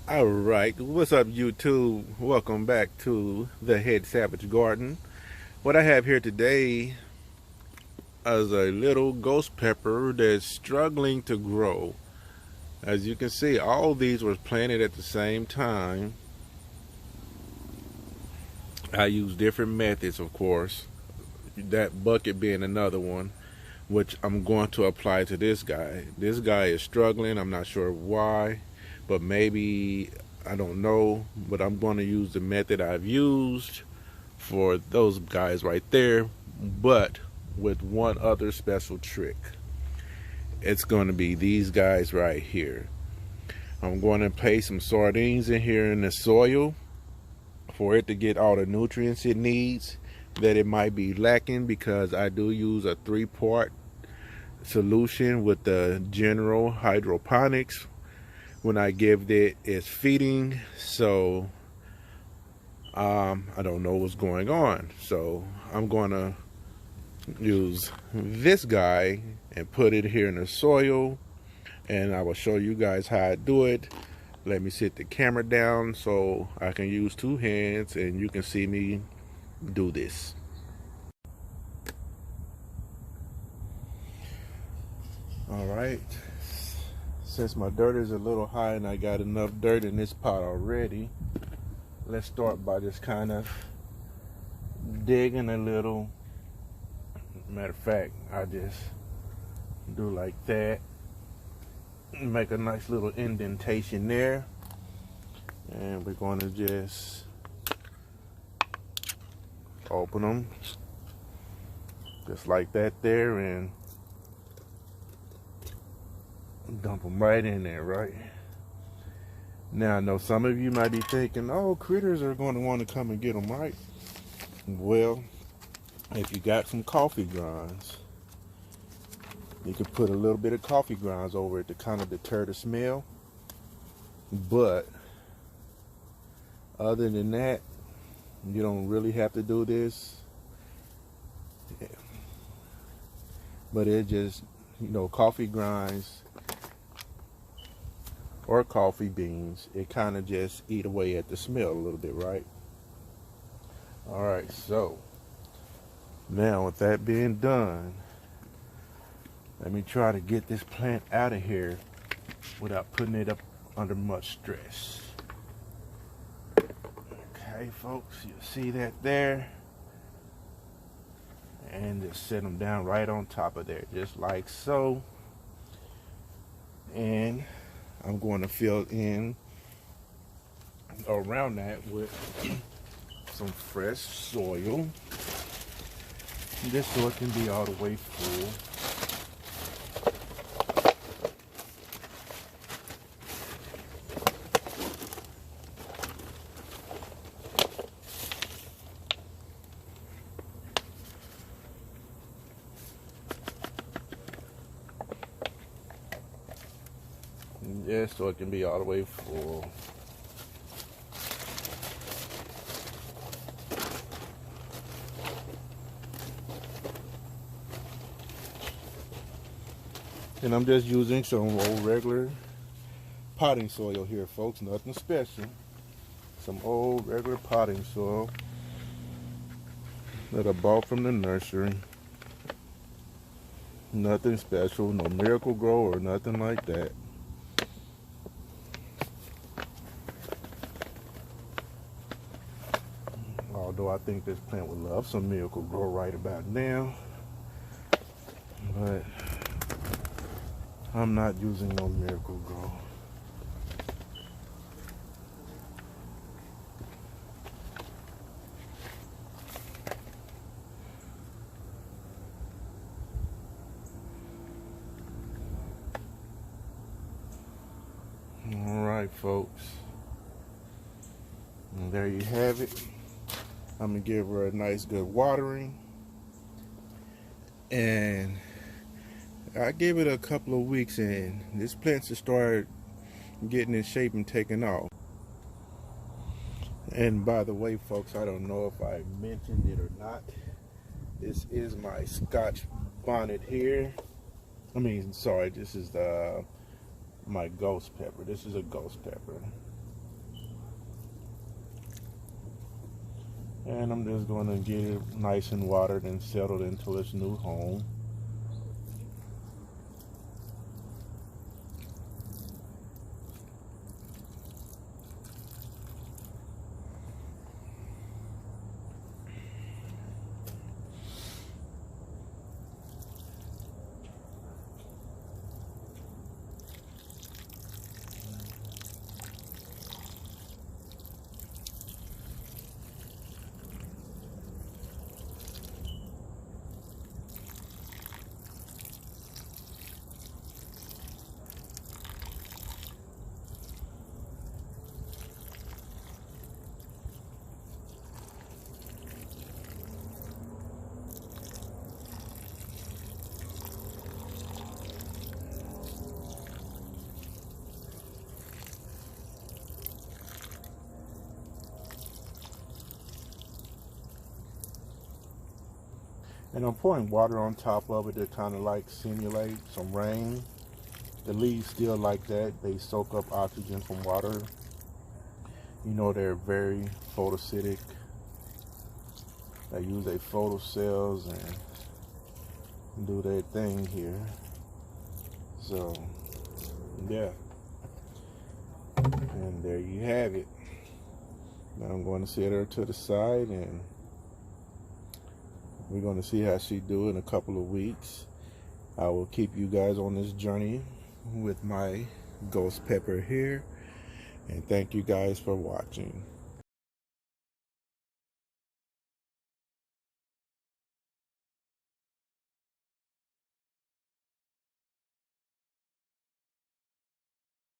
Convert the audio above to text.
All right, what's up, YouTube? Welcome back to the Head Savage Garden. What I have here today is a little ghost pepper that's struggling to grow. As you can see, all these were planted at the same time. I use different methods, of course, that bucket being another one, which I'm going to apply to this guy. This guy is struggling. I'm not sure why, but maybe, I don't know, but I'm going to use the method I've used for those guys right there, but with one other special trick. It's going to be these guys right here. I'm going to place some sardines in here in the soil for it to get all the nutrients it needs that it might be lacking, because I do use a 3-part solution with the general hydroponics when I give it its feeding. So I don't know what's going on, so I'm going to use this guy and put it here in the soil, and I will show you guys how I do it. Let me sit the camera down so I can use 2 hands and you can see me do this. All right, since my dirt is a little high and I got enough dirt in this pot already, let's start by just kind of digging a little. Matter of fact, I just do like that, make a nice little indentation there, and we're going to just open them just like that there and dump them right in there. Right now, I know some of you might be thinking, oh, critters are going to want to come and get them, right? Well, if you got some coffee grounds, you can put a little bit of coffee grounds over it to kind of deter the smell. But other than that, you don't really have to do this. But it just, coffee grinds or coffee beans, it kind of just eat away at the smell a little bit, right? All right, so now with that being done, let me try to get this plant out of here without putting it up under much stress. Okay, folks, you see that there? And just set them down right on top of there, just like so. And I'm going to fill in around that with some fresh soil, just so it can be all the way full. Just so it can be all the way full. And I'm just using some old regular potting soil here, folks. Nothing special. Some old regular potting soil that I bought from the nursery. Nothing special, no Miracle Grow or nothing like that. Although I think this plant would love some Miracle Grow right about now. But I'm not using no Miracle Grow. All right, folks. And there you have it. I'm gonna give her a nice good watering, and I give it a couple of weeks and this plant should start getting in shape and taking off. And by the way, folks, I don't know if I mentioned it or not, this is my Scotch bonnet here. This is my ghost pepper. This is a ghost pepper. And I'm just going to get it nice and watered and settled into its new home. And I'm pouring water on top of it to kind of like simulate some rain. The leaves still like that. They soak up oxygen from water. You know, they're very photosynthetic. They use their photocells and do their thing here. So, yeah. And there you have it. Now I'm going to set her to the side, and we're going to see how she do in a couple of weeks. I will keep you guys on this journey with my ghost pepper here. And thank you guys for watching.